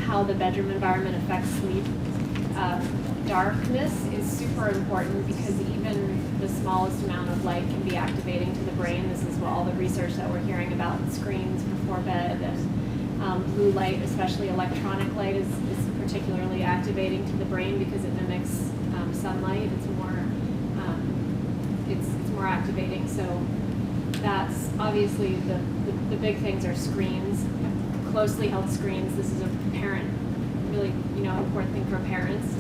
how the bedroom environment affects sleep. Darkness is super important because even the smallest amount of light can be activating to the brain. This is all the research that we're hearing about screens before bed, and blue light, especially electronic light, is particularly activating to the brain because it mimics sunlight. It's more activating. So that's obviously the big things are screens, closely held screens. This is a parent, really important thing for parents.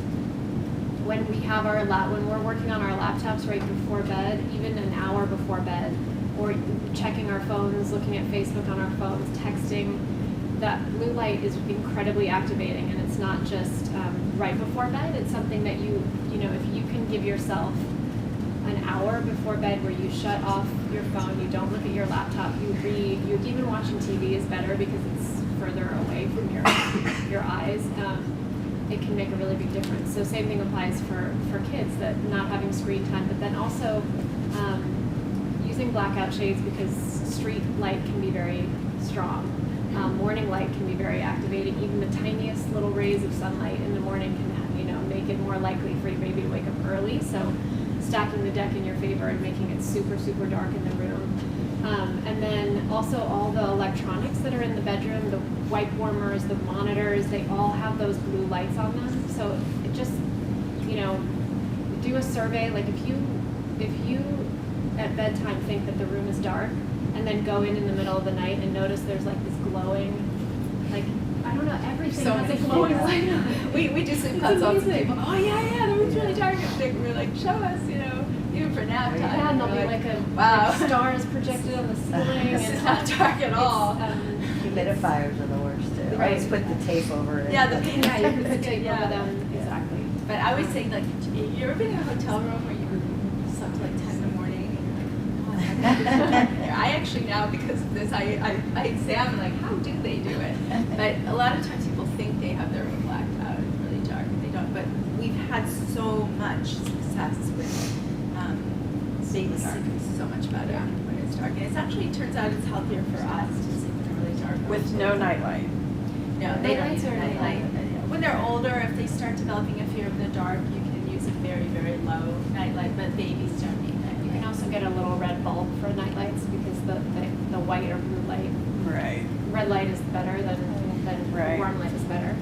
When we have when we're working on our laptops right before bed, even an hour before bed, or checking our phones, looking at Facebook on our phones, texting, that blue light is incredibly activating, and it's not just right before bed. It's something that if you can give yourself an hour before bed where you shut off your phone, you don't look at your laptop, you read, even watching TV is better because it's further away from your eyes. It can make a really big difference. So same thing applies for kids, that not having screen time, but then also using blackout shades because street light can be very strong. Morning light can be very activating. Even the tiniest little rays of sunlight in the morning can make it more likely for your baby to wake up early. So stacking the deck in your favor and making it super, super dark in the room. And then also all the electronics that are in the bedroom, the wipe warmers, the monitors, they all have those blue lights on them. So it just, do a survey. Like if you at bedtime think that the room is dark and then go in the middle of the night and notice there's like this glowing, like, I don't know, everything has a glowing light on it. We do sleep consults with people. Oh yeah, the room's really dark. And we're like, show us, even for nap time. Yeah, and there'll be like stars projected on the ceiling. It's not dark at all. Humidifiers are the worst too. Right. I always put the tape over it. Yeah, you can put tape over them. Exactly. But I always think, like, you ever been in a hotel room where you slept till like 10 in the morning? I actually now, because of this, I examine, like, how do they do it? But a lot of times people think they have their room blacked out and really dark, and they don't. But we've had so much success with sleeping so much better when it's dark. And it turns out it's healthier for us to sleep in a really dark room. With no nightlight. No, they don't use nightlight. When they're older, if they start developing a fear of the dark, you can use a very, very low nightlight, but babies don't need nightlight. You can also get a little red bulb for nightlights because the white or blue light. Right. Red light is better than Right. warm light is better.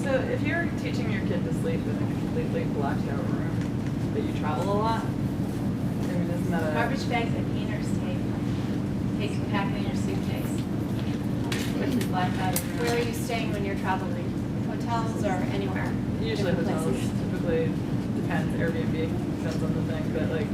So if you're teaching your kid to sleep in a completely blacked out room, but you travel a lot, I mean, isn't that a... Garbage bags and painter's tape. Take and pack in your suitcase. Which is blacked out of your Where are you staying when you're traveling? Hotels or anywhere? Usually Different hotels. places? Typically depends, Airbnb, depends on the thing, but like,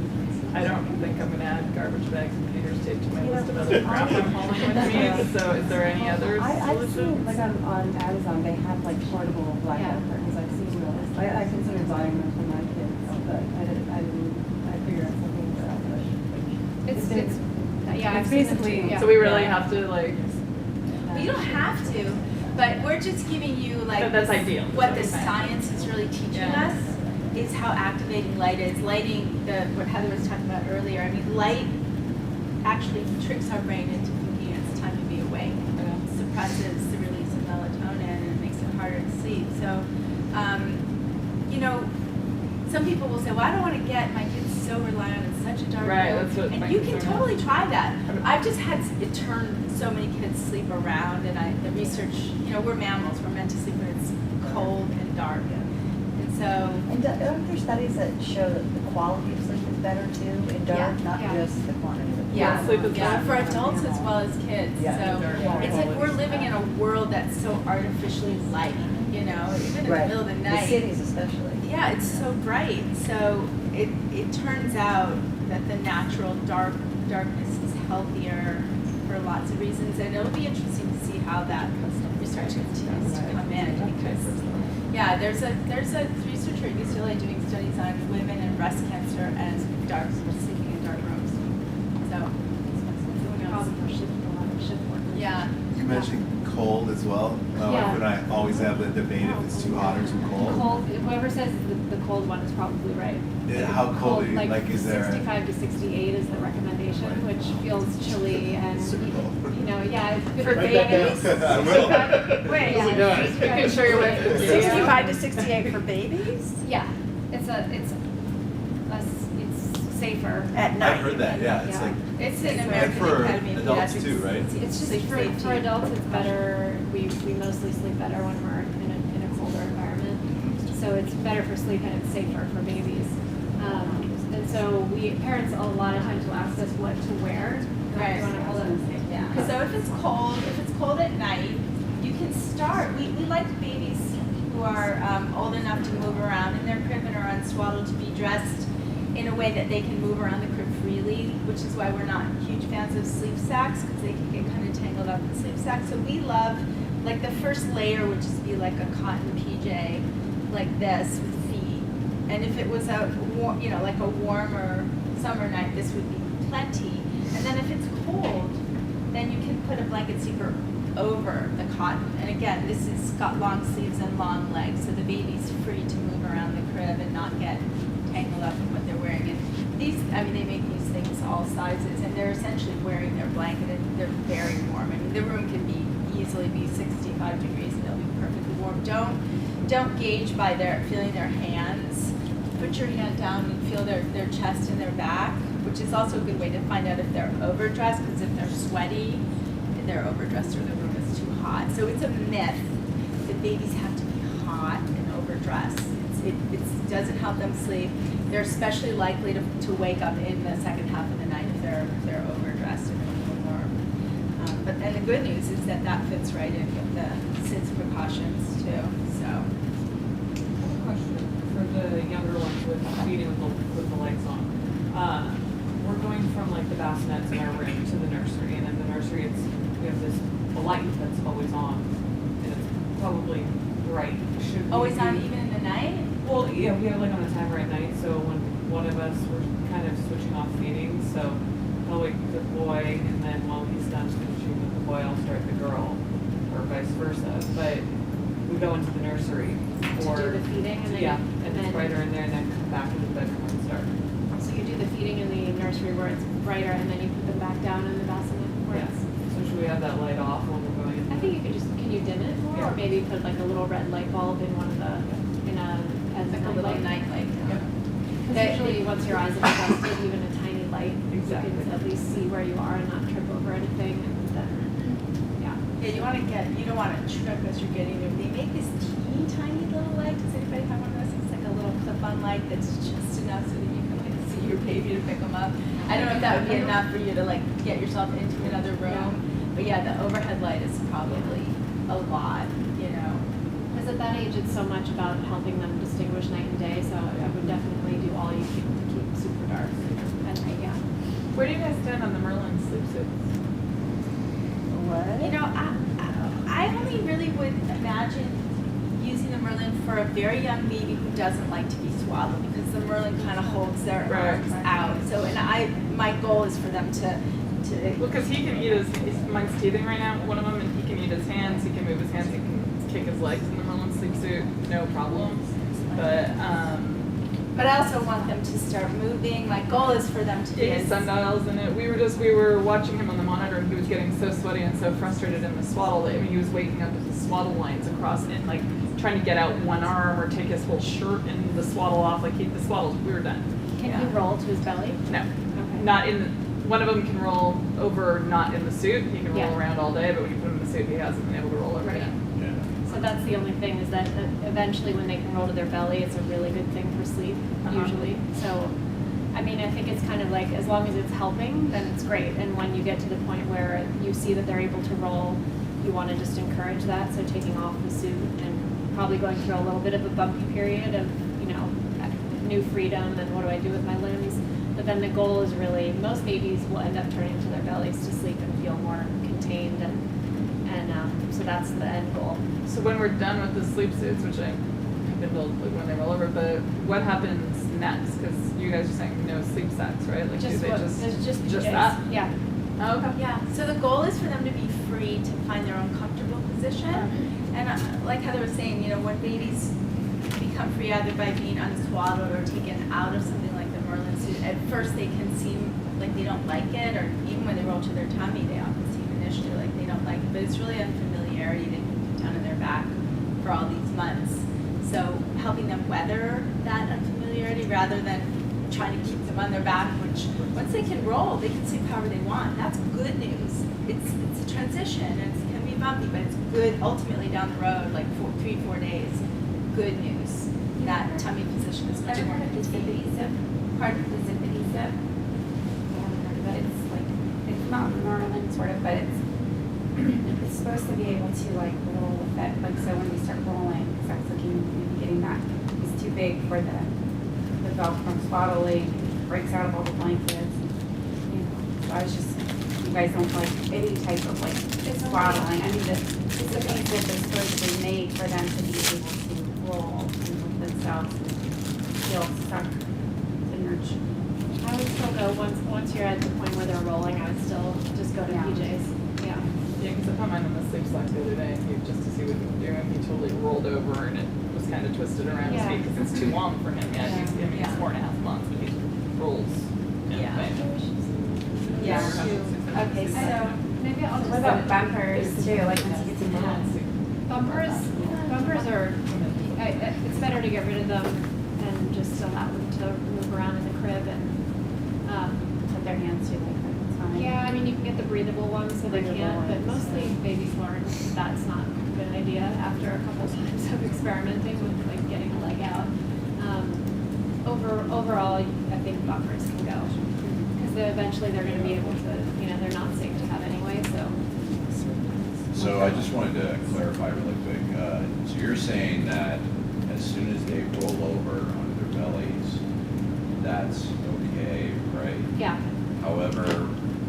I don't think I'm gonna add garbage bags and painter's tape to my list of other crap I'm hauling with me, so is there any other I've seen, solutions? like on Amazon, they have like portable blackout curtains. I've seen those. I considered buying them for my kids, but I figured out something for that. I've it's seen them basically- too, yeah. So we really have to like, Well, you don't have to, but we're just giving you like But that's ideal. what the science is really teaching us is how activating light is. Lighting, what Heather was talking about earlier. I mean, light actually tricks our brain into thinking it's time to be awake. It suppresses the release of melatonin and it makes it harder to sleep. So, some people will say, well, I don't want to get my kids so reliant on such a dark Right, room. that's what And my you can concern is. totally try that. I've just had it turn so many kids sleep around, and the research, we're mammals, we're meant to sleep when it's cold and dark. And so, And aren't there studies that show that the quality of sleep is better too in dark, not Yeah. just the quantity of sleep? yeah, sleep is better. for adults as well as kids. Yeah. So it's like we're living in a world that's so artificially light, even in the Right. middle of the night. The cities especially. Yeah, it's so bright. So it turns out that the natural darkness is healthier for lots of reasons, and it'll be interesting to see how that research continues to come in. Because there's a researcher at UCLA doing studies on women and breast cancer and sleeping in dark rooms. So who knows? Shift work. Yeah. mentioned cold as well. My Yeah. wife and I always have the debate if it's too hot or too cold. Cold, whoever says the cold one is probably right. Yeah, how cold are you, like, is there? 65 to 68 is the recommendation, Right. which feels chilly and, Super cold. you know, yeah, it's good For for babies? babies. I will. Wait, Yeah. You can show your wife the video. 65 to 68 for babies? Yeah, it's safer. At night? I've heard that, yeah, it's Yeah. like, It's an and American for Academy of adults Pediatrics. too, right? It's just Sleep for safety. adults, it's better, we mostly sleep better when we're in a colder environment. So it's better for sleep and it's safer for babies. And so parents a lot of times will ask us what to wear. Right. You wanna hold it? Yeah. So if it's cold at night, you can start, we like babies who are old enough to move around in their crib and are unswaddled to be dressed in a way that they can move around the crib freely, which is why we're not huge fans of sleep sacks, because they can get kind of tangled up in sleep sacks. So we love, like the first layer would just be like a cotton PJ, like this with feet. And if it was like a warmer summer night, this would be plenty. And then if it's cold, then you can put a blanket sleeper over the cotton. And again, this has got long sleeves and long legs, so the baby's free to move around the crib and not get tangled up in what they're wearing. And these, they make these things all sizes, and they're essentially wearing their blanket, and they're very warm. The room can easily be 65 degrees, and they'll be perfectly warm. Don't gauge by feeling their hands. Put your hand down and feel their chest and their back, which is also a good way to find out if they're overdressed, because if they're sweaty, they're overdressed or the room is too hot. So it's a myth that babies have to be hot and overdressed. It doesn't help them sleep. They're especially likely to wake up in the second half of the night if they're overdressed and warm. But then the good news is that fits right in with the SIDS precautions too. So. I have a question for the younger ones with feeding with the lights on. We're going from like the bassinets in our room to the nursery, and in the nursery we have this light that's always on, and it's probably bright. Should we Always on be- even in the night? Well, yeah, we have like on a timer at night, so when one of us, we're kind of switching off feeding, so I'll wake the boy, and then while he's done finishing with the boy, I'll start the girl, or vice versa. But we go into the nursery To for do the feeding and then. yeah, and it's brighter in there, and then come back into the bedroom when it's dark. So you do the feeding in the nursery where it's brighter and then you put them back down in the bassinet where Yes. it's. So should we have that light off when we're going in? I think you could can you dim it more, Yeah. or maybe put like a little red light bulb in one of the, as Like a little night light. Because usually once your eyes have adjusted, even a tiny light, Exactly. you can at least see where you are and not trip over anything, and then, yeah. Yeah, you don't want to trip as you're getting there. They make this teeny tiny little light. Does anybody have one of those? It's like a little clip-on light that's just enough so that you can like see your baby to pick them up. I don't know if that would be enough for you to like get yourself into another room. But yeah, the overhead light is probably a lot, you know. Because at that age, it's so much about helping them distinguish night and day, so I would definitely do all you can to keep super dark at night, yeah. Where do you guys stand on the Merlin sleep suits? What? You know, I only really would imagine using the Merlin for a very young baby who doesn't like to be swaddled, because the Merlin kind of holds their Right. arms out. So, my goal is for them to Well, because he can eat mine's teething right now, one of them, and he can eat his hands, he can move his hands, he can kick his legs in the Merlin sleep suit, no problem. But I also want them to start moving. My goal is for them to be Yeah, sundials in it. We were watching him on the monitor, and he was getting so sweaty and so frustrated in the swaddle. He was waking up with the swaddle lines across and like trying to get out one arm or take his whole shirt and the swaddle off. Like the swaddles, we were done. Can Yeah. he roll to his belly? No, Okay. not in. One of them can roll over, not in the suit. He can roll Yeah. around all day, but when you put him in the suit, he hasn't been able to roll over Right. yet. So that's the only thing, is that eventually when they can roll to their belly, it's a really good thing for sleep, Uh-huh. usually. So, I think it's kind of like, as long as it's helping, then it's great. And when you get to the point where you see that they're able to roll, you want to just encourage that. So taking off the suit and probably going through a little bit of a bumpy period of, new freedom and what do I do with my limbs. But then the goal is really, most babies will end up turning to their bellies to sleep and feel more contained, and so that's the end goal. So when we're done with the sleep suits, which I have been told like, when they roll over, but what happens next? Because you guys are saying no sleep sacks, right? Like, do they There's just just PJs. that? Yeah. Oh, okay. Yeah, so the goal is for them to be free to find their own comfortable position. And like Heather was saying, you know, when babies become free either by being unswaddled or taken out of something like the Merlin suit, at first they can seem like they don't like it, or even when they roll to their tummy, they often seem initially like they don't like it, but it's really unfamiliarity to keep down on their back for all these months. So helping them weather that unfamiliarity rather than trying to keep them on their back, which once they can roll, they can sleep however they want. That's good news. It's a transition, and it can be bumpy, but it's good ultimately down the road, like 3-4 days. Good news. That tummy position is much more zippity zip. Pardon? The zippity zip. It's like, it's not Merlin sort of, but it's supposed to be able to like roll with it. Like so when we start rolling, so I was looking, maybe getting that, it's too big for the belt from swaddling, breaks out of all the blankets. You know, so I was just, you guys don't like any type of like swaddling. I mean, the zippity zip is supposed to be made for them to be able to roll and with themselves and feel stuck in their I would still go, once you're at the point where they're rolling, I would still just go to Yeah. PJs. Yeah. Yeah, because I put mine on the sleep slack the other day, and just to see what he was doing, he totally rolled over and it was kind of twisted around his Yeah. feet because it's too long for him yet. Yeah. I mean, he's 4.5 months, but he rolls. Yeah. Yeah. Okay, so maybe I'll just. What about bumpers too, like once you get to that? Bumpers are, it's better to get rid of them and just allow them to move around in the crib and, Put their hands to like that's fine. yeah, I mean, you can get the breathable ones so they Breathable can't, but ones, mostly babies learn that's not a good idea after a couple times of experimenting with like getting a leg out. Overall, I think bumpers can go, because eventually they're gonna be able to, you know, they're not safe to have anyway, so. So I just wanted to clarify really quick. So you're saying that as soon as they roll over onto their bellies, that's okay, right? Yeah, However,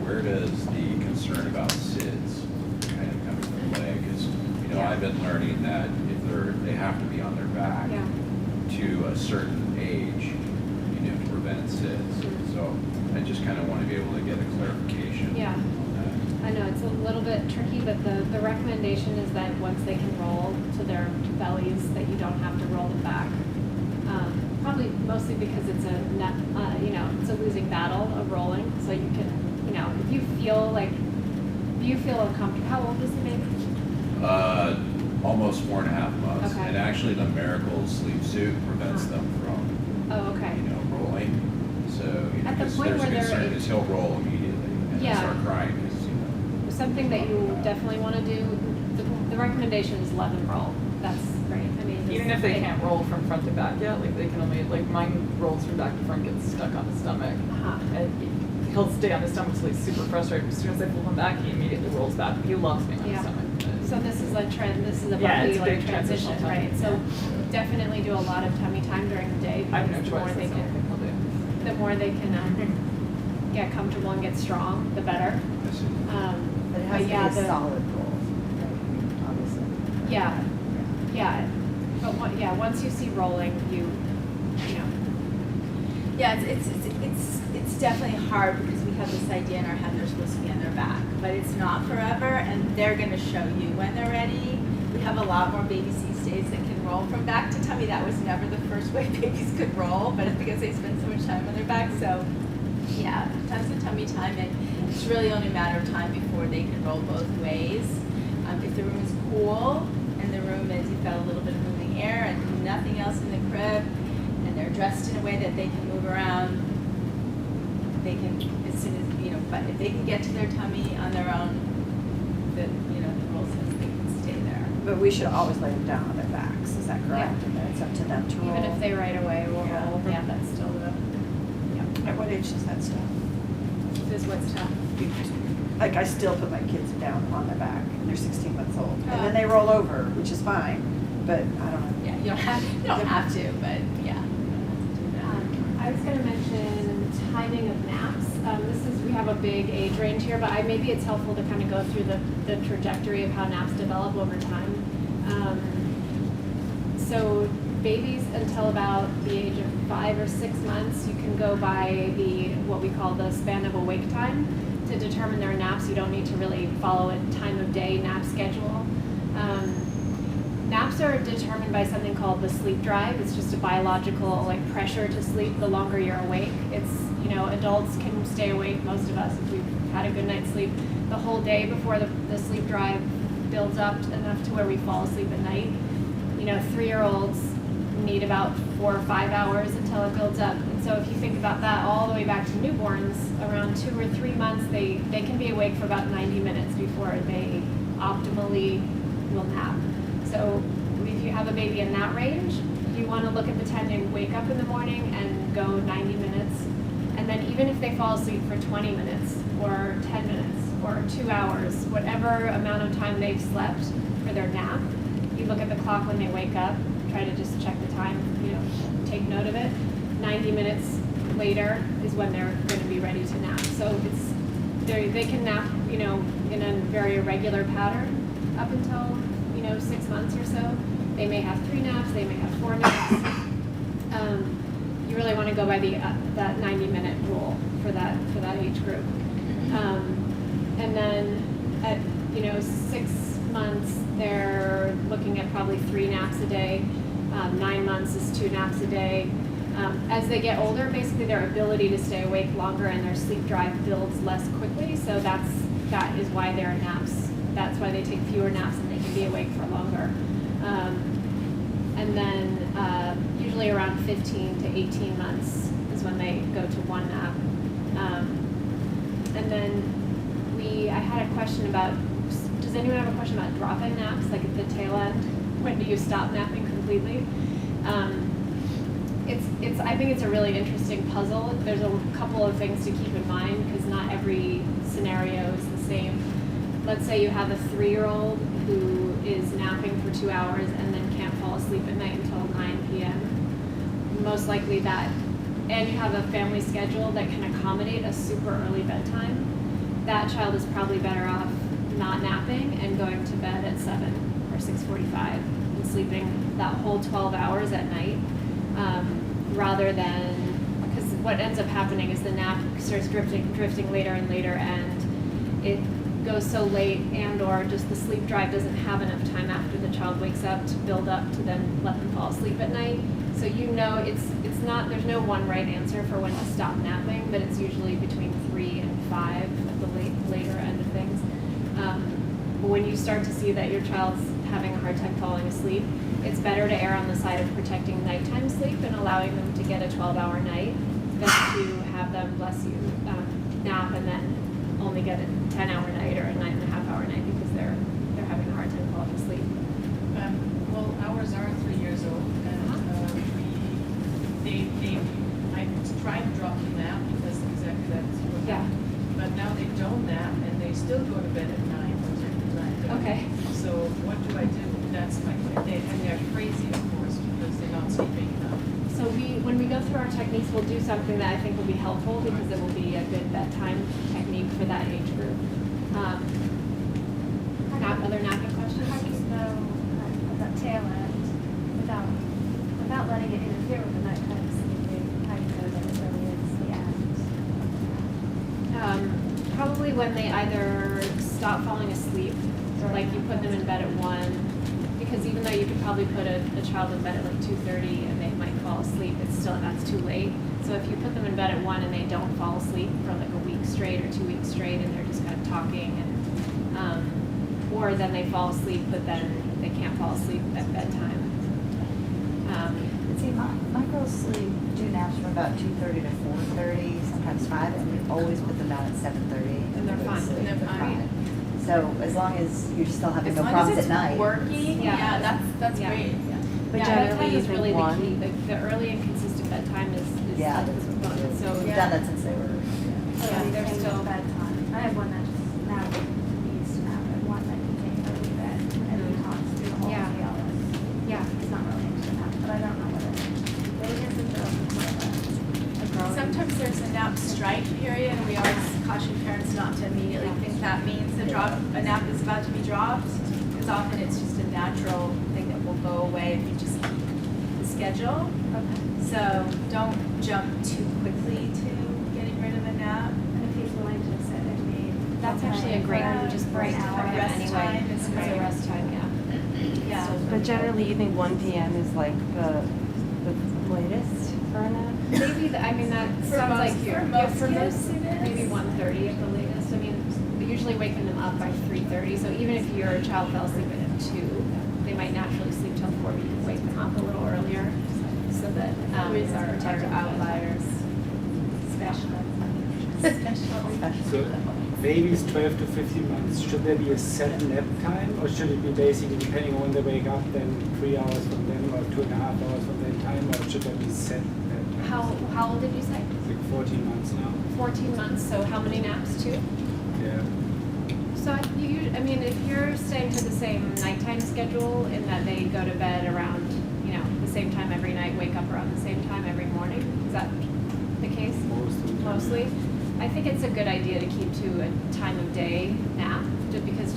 where does the concern about SIDS kind of come into play? Because, you know, Yeah. I've been learning that if they have to be on their back yeah. to a certain age, you know, to prevent SIDS. So I just kind of want to be able to get a clarification Yeah. on that. I know, it's a little bit tricky, but the recommendation is that once they can roll to their bellies, that you don't have to roll them back. Probably mostly because it's you know, it's a losing battle of rolling, so you can, you know, if you feel uncomfortable, how old is the baby? Almost 4.5 months. Okay. And actually the Miracle sleep suit prevents them from, Oh, okay. you know, rolling. So, you know, At the 'cause point there's a where they're concern, in- because he'll roll immediately and Yeah. start crying, because, you know. Something that you definitely want to do, the recommendation is let them roll. That's great, I mean. Even if they can't roll from front to back yet, like they can only, like mine rolls from back to front, gets stuck on his stomach. Uh-huh. And he'll stay on his stomach till he's super frustrated. As soon as I pull him back, he immediately rolls back. He loves being on Yeah. his stomach. So this is a this is a Yeah, bumpy it's a like big transition, transitional right? time. So definitely do a lot of tummy time during the day, I have no because the more choice, they that's the only can, thing I'll do. the more they can get comfortable and get strong, the better. I see. But it has to be yeah, a solid roll, right, obviously. Yeah, yeah, but once you see rolling, you know, Yeah, it's definitely hard because we have this idea in our head they're supposed to be on their back, but it's not forever, and they're gonna show you when they're ready. We have a lot more babies these days that can roll from back to tummy. That was never the first way babies could roll, but it's because they spend so much time on their back. So, yeah, tons of tummy time, and it's really only a matter of time before they can roll both ways. If the room is cool and the room is, you've got a little bit of moving air and nothing else in the crib, and they're dressed in a way that they can move around, they can, as soon as, you know, but if they can get to their tummy on their own, the rule says they can stay there. But we should always lay them down on their backs, is that correct? Yeah. And then it's up to them to roll. even if they right away will Yeah. roll, yeah, that's still At what age does that stop? is what's tough. Like, I still put my kids down on their back, and they're 16 months old. And Oh. then they roll over, which is fine, but I don't know. Yeah, you don't have to, but yeah. I was going to mention timing of naps. We have a big age range here, but maybe it's helpful to kind of go through the trajectory of how naps develop over time. So babies until about the age of 5 or 6 months, you can go by what we call the span of awake time. to determine their naps, you don't need to really follow a time of day nap schedule. Naps are determined by something called the sleep drive. It's just a biological like pressure to sleep the longer you're awake. It's, you know, adults can stay awake, most of us, if we've had a good night's sleep, the whole day before the sleep drive builds up enough to where we fall asleep at night. You know, 3-year-olds need about 4 or 5 hours until it builds up. And so if you think about that all the way back to newborns, around 2 or 3 months, they can be awake for about 90 minutes before they optimally will nap. So if you have a baby in that range, you want to look at the time they wake up in the morning and go 90 minutes. And then even if they fall asleep for 20 minutes or 10 minutes or 2 hours, whatever amount of time they've slept for their nap, you look at the clock when they wake up, try to just check the time, you know, take note of it. 90 minutes later is when they're going to be ready to nap. So they can nap, you know, in a very irregular pattern up until, you know, 6 months or so. They may have 3 naps, they may have 4 naps. You really want to go by that 90-minute rule for that age group. And then at, you know, 6 months, they're looking at probably 3 naps a day. 9 months is 2 naps a day. As they get older, basically their ability to stay awake longer and their sleep drive builds less quickly. So that is why there are naps. That's why they take fewer naps and they can be awake for longer. And then usually around 15 to 18 months is when they go to 1 nap. And then I had a question about, does anyone have a question about drop-in naps, like at the tail end? When do you stop napping completely? I think it's a really interesting puzzle. There's a couple of things to keep in mind because not every scenario is the same. Let's say you have a 3-year-old who is napping for 2 hours and then can't fall asleep at night until 9 p.m. Most likely that, and you have a family schedule that can accommodate a super early bedtime, that child is probably better off not napping and going to bed at 7 or 6:45 and sleeping that whole 12 hours at night, rather than, because what ends up happening is the nap starts drifting later and later, and it goes so late, and or just the sleep drive doesn't have enough time after the child wakes up to build up to then let them fall asleep at night. So you know it's not, there's no one right answer for when to stop napping, but it's usually between 3 and 5 at the later end of things. But when you start to see that your child's having a hard time falling asleep, it's better to err on the side of protecting nighttime sleep and allowing them to get a 12-hour night than to have them, bless you, nap and then only get a 10-hour night or a 9.5-hour night because they're having a hard time falling asleep. Well, ours are 3 years old, and I tried to drop the nap because exactly that's what happened. But now they don't nap and they still go to bed at 9 or 10. Okay. So what do I do? That's my question. And they're crazy, of course, because they're not sleeping enough. So when we go through our techniques, we'll do something that I think will be helpful because it will be a good bedtime technique for that age group. Other napping questions? How do you know at that tail end without letting it interfere with the nighttime sleeping? How do you know that it really is the end? Probably when they either stop falling asleep, like you put them in bed at 1, because even though you could probably put a child in bed at like 2:30 and they might fall asleep, that's too late. So if you put them in bed at 1 and they don't fall asleep for like a week straight or 2 weeks straight and they're just kind of talking and or then they fall asleep but then they can't fall asleep at bedtime. See, my girls do naps from about 2:30 to 4:30, sometimes 5, and we always put them down at 7:30. And they're fine. Sleep. And they're fine. So as long as you're still having As no long problems as at it's night. working, Yeah. that's Yeah. great. But bedtime generally is really the one. key. The early and consistent bedtime is Yeah, like that's the component. So We've Yeah. done that since they were. Yeah, they're Change still- bedtime. I have one that just now needs to nap, and one that can take early bed and he talks through the whole Yeah. day. yeah. It's not really into nap, but I don't know what it is. It isn't a growing. Sometimes there's a nap strike period, and we always caution parents not to immediately think that means a nap is about to be dropped, because often it's just a natural thing that will go away if you just keep the schedule. Okay. So don't jump too quickly to getting rid of a nap. And if he's willing to sit and be That's actually a great, just break Right for now, him rest anyway. time is It's a great. rest time, yeah. Yeah. But generally, you think 1 PM is like the latest for a nap? Maybe, I mean, that For sounds most- like, for yeah, most for kids most, it is. maybe 1:30 at the latest. I mean, we're usually waking them up by 3:30, so even if your child fell asleep at 2, they might naturally sleep till 4, but you can wake them up a little earlier so that Always our protect outliers. Special. So babies 12 to 15 months, should there be a set nap time, or should it be basically depending on when they wake up, then 3 hours from then, or 2.5 hours from that time, or should there be set nap time? How old did you say? It's like 14 months now. 14 months, so how many naps? 2? Yeah. So I mean, if you're staying to the same nighttime schedule in that they go to bed around, the same time every night, wake up around the same time every morning, is that the case? Mostly. I think it's a good idea to keep to a time of day nap,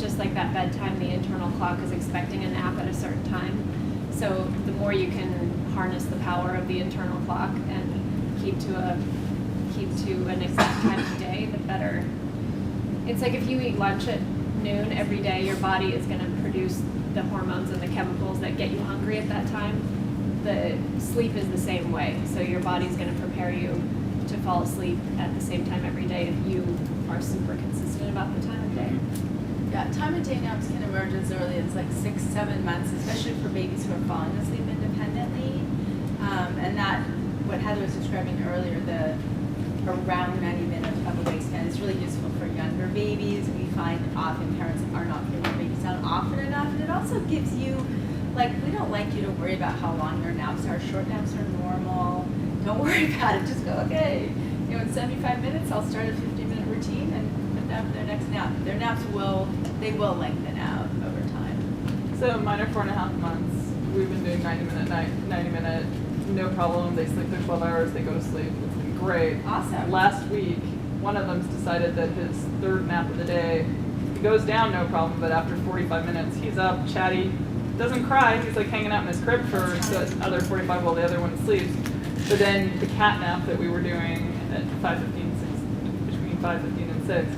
just like that bedtime, the internal clock is expecting a nap at a certain time. So the more you can harness the power of the internal clock and keep to an exact time of day, the better. It's like if you eat lunch at noon every day, your body is going to produce the hormones and the chemicals that get you hungry at that time. The sleep is the same way. So your body's going to prepare you to fall asleep at the same time every day if you are super consistent about the time of day. Yeah, time of day naps can emerge as early as like 6-7 months, especially for babies who are falling asleep independently. And that, what Heather was describing earlier, the around 90 minutes of a wingspan is really useful for younger babies. We find often parents are not putting their babies down often enough, and it also gives you, we don't like you to worry about how long your naps are. Short naps are normal. Don't worry about it. Just go, okay, in 75 minutes, I'll start a 15-minute routine and put them their next nap. Their naps will lengthen out over time. So mine are 4.5 months. We've been doing 90-minute, no problem. They sleep their 12 hours, they go to sleep. It's been great. Awesome. Last week, one of them's decided that his third nap of the day, he goes down no problem, but after 45 minutes, he's up, chatty, doesn't cry. He's like hanging out in his crib for the other 45 while the other one sleeps. But then the cat nap that we were doing at 5:15, between 5:15 and 6,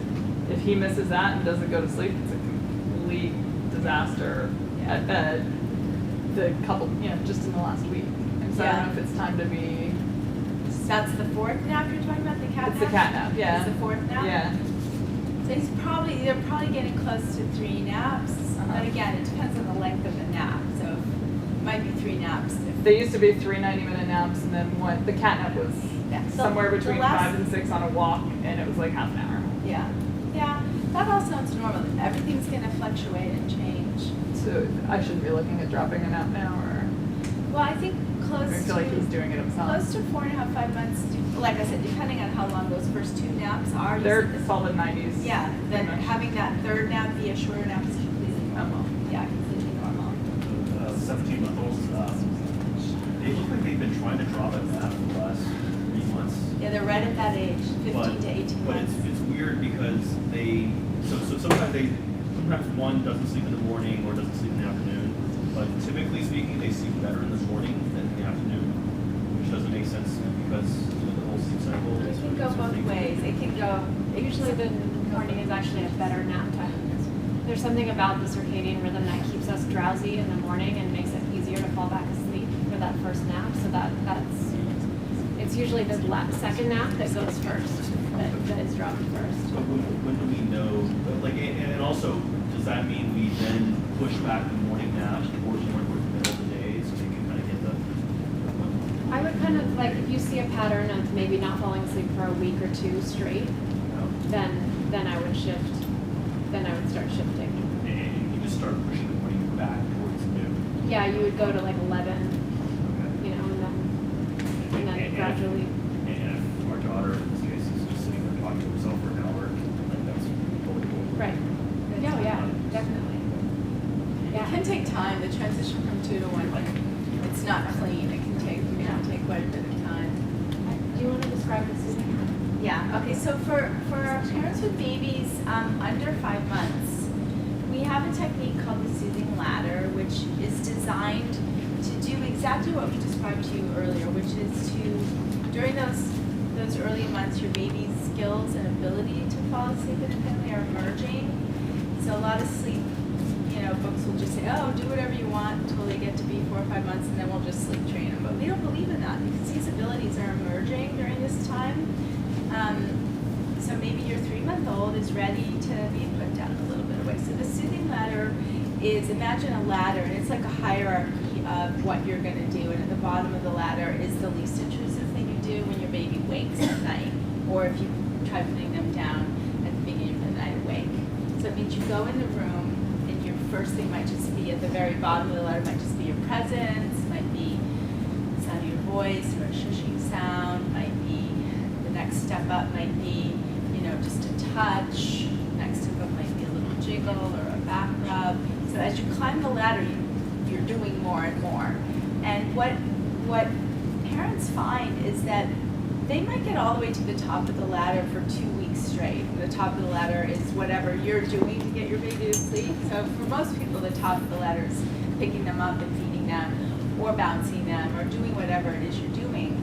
if he misses that and doesn't go to sleep, it's a complete disaster at bed. The couple, just in the last week. And so I don't know if it's time to be. That's the 4th nap you're talking about, the cat nap? It's the cat nap, yeah. It's the 4th nap? Yeah. So they're probably getting close to 3 naps. But again, it depends on the length of the nap. So it might be 3 naps. They used to be 3 90-minute naps, and then the cat nap was somewhere between 5 and 6 on a walk, and it was like half an hour. Yeah. Yeah. That all sounds normal. Everything's going to fluctuate and change. So I shouldn't be looking at dropping a nap now, or Well, I think close I feel like he's doing it himself. Close to 4.5, 5 months. Like I said, depending on how long those first 2 naps are. They're solid 90s. Yeah. Then pretty much. having that 3rd nap be a shorter nap is completely normal. Yeah, completely normal. 17-month-olds, they look like they've been trying to drop it nap for the last 3 months. Yeah, they're right at that age, 15 to 18 But months. it's weird because so sometimes one doesn't sleep in the morning or doesn't sleep in the afternoon. But typically speaking, they sleep better in the morning than in the afternoon, which doesn't make sense because the whole sleep cycle. It can go both ways. It can go. Usually the morning is actually a better nap time. There's something about the circadian rhythm that keeps us drowsy in the morning and makes it easier to fall back asleep for that first nap. So it's usually the second nap that goes first, that is dropped first. But when do we know? And also, does that mean we then push back the morning nap towards the middle of the day so they can kind of get the? I would kind of if you see a pattern of maybe not falling asleep for a week or 2 straight, then I would shift. Then I would start shifting. And you just start pushing the morning back towards noon. Yeah, you would go to 11, Okay. and then gradually. And if our daughter, in this case, is just sitting there talking to herself for an hour, that's totally cool. Right. Yeah, definitely. It can take time. The transition from 2 to 1, it's not clean. It can take quite a bit of time. Do you want to describe the soothing? Yeah. Okay. So for our parents with babies under 5 months, we have a technique called the soothing ladder, which is designed to do exactly what we described to you earlier, which is to during those early months, your baby's skills and ability to fall asleep independently are emerging. So a lot of sleep, books will just say, oh, do whatever you want until they get to be 4 or 5 months, and then we'll just sleep train them. But we don't believe in that because these abilities are emerging during this time. So maybe your 3-month-old is ready to be put down a little bit away. So the soothing ladder is, imagine a ladder, and it's like a hierarchy of what you're going to do. And at the bottom of the ladder is the least intrusive thing you do when your baby wakes at night, or if you try putting them down at the beginning of the night awake. So it means you go in the room, and your first thing might just be at the very bottom of the ladder, might just be your presence, might be the sound of your voice, or a shushing sound, might be the next step up, might be, just a touch. Next step up might be a little jiggle or a back rub. So as you climb the ladder, you're doing more and more. And what parents find is that they might get all the way to the top of the ladder for 2 weeks straight. The top of the ladder is whatever you're doing to get your baby to sleep. So for most people, the top of the ladder is picking them up and feeding them, or bouncing them, or doing whatever it is you're doing.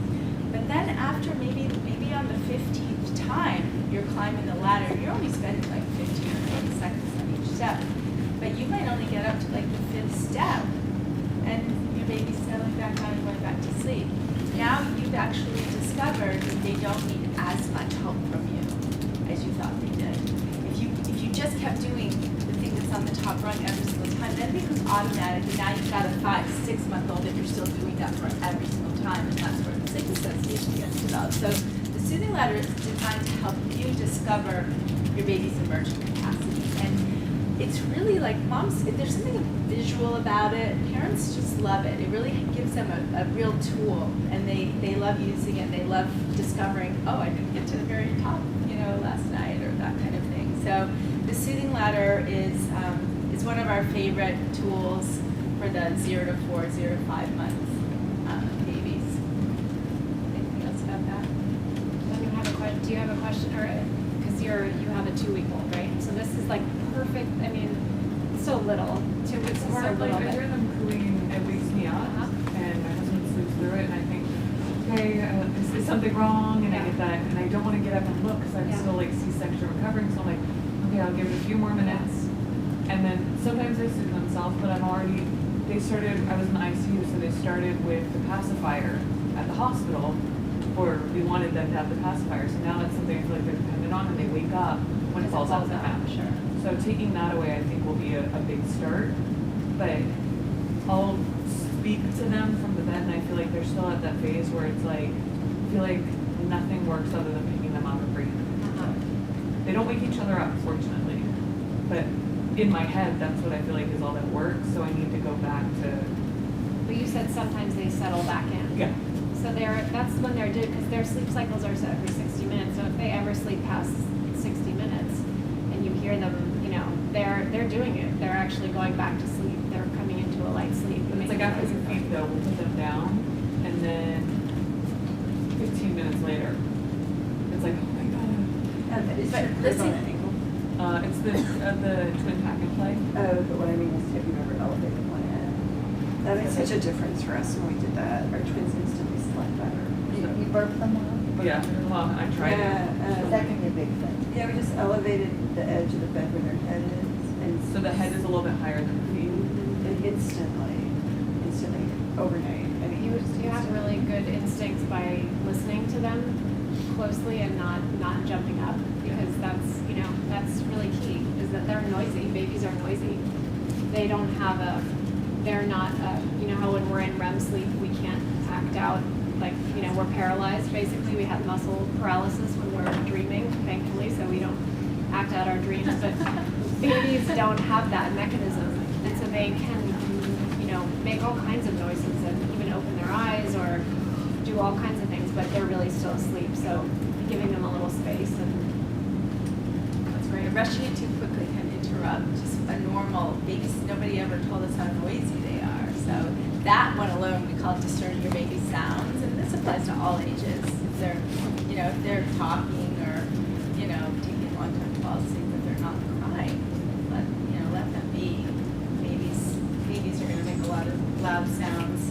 But then after maybe on the 15th time you're climbing the ladder, you're only spending like 15 or 20 seconds on each step. But you might only get up to like the 5th step, and your baby's settling back down and going back to sleep. Now you've actually discovered that they don't need as much help from you as you thought they did. If you just kept doing the thing that's on the top rung every single time, then it becomes automatic, and now you've got a 5-6-month-old that you're still doing that for every single time, and that's where the sleep association gets developed. So the soothing ladder is designed to help you discover your baby's emergent capacity. And it's really like moms, if there's something visual about it, parents just love it. It really gives them a real tool, and they love using it. They love discovering, oh, I didn't get to the very top, last night, or that kind of thing. So the soothing ladder is one of our favorite tools for the 0 to 4, 0 to 5 months babies. Anything else about that? Do you have a question, or because you have a 2-week-old, right? So this is like perfect. I mean, so little. 2 weeks is so Or little. like I but- hear them cooing, it wakes me up, and my husband sleeps through it, and I think, okay, is something wrong? And I get that, and I don't want to get up and look because I'm Yeah. still like C-section recovering. So I'm like, okay, I'll give it a few more minutes, and then sometimes they soothe themselves, but I was in the ICU, so they started with the pacifier at the hospital, or we wanted them to have the pacifier. So now it's something I feel like they're dependent on, and they wake up when it falls off the mat. Sure. So taking that away, I think, will be a big start. But I'll speak to them from the bed, and I feel like they're still at that phase where it's like, I feel like nothing works other than picking them up and bringing them into bed. They don't wake each other up, fortunately. But in my head, that's what I feel like is all that works. So I need to go back to. But you said sometimes they settle back in. Yeah. So that's when they're due, because their sleep cycles are set every 60 minutes. So if they ever sleep past 60 minutes, and you hear them, they're doing it. They're actually going back to sleep. They're coming into a light sleep. It's like after you feed though, we'll put them down, and then 15 minutes later, it's like, oh my god. But listen, It's the twin pack and play. Oh, but what I mean is if you ever elevated one in. That makes such a difference for us when we did that. Our twins instantly slept better. You burp them well? Yeah, well, I tried it. That can be a big thing. Yeah, we just elevated the edge of the bed where their head is, and So the head is a little bit higher than the feet. and instantly, overnight. I mean, You have really good instincts by listening to them closely and not jumping up, because that's really key, is that they're noisy. Babies are noisy. They're not how when we're in REM sleep we can't act out, like we're paralyzed basically. We have muscle paralysis when we're dreaming, thankfully, so we don't act out our dreams. But babies don't have that mechanism, and so they can make all kinds of noises and even open their eyes or do all kinds of things, but they're really still asleep. So giving them a little space, and that's great. rushing it too quickly can interrupt just a normal baby. Nobody ever told us how noisy they are. So that one alone, we call it discerning your baby's sounds, and this applies to all ages. If they're talking or taking a long time to fall asleep, but they're not crying, let them be. Babies are going to make a lot of loud sounds.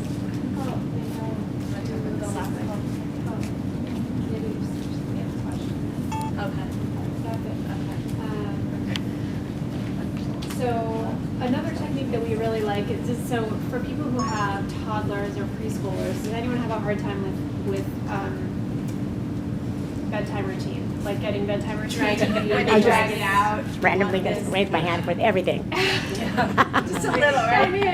it's just so for people who have toddlers or preschoolers, does anyone have a hard time with bedtime routine? Like getting bedtime routine? I drag it out. Randomly just raise my hand with everything. Just a little, right? Chime in.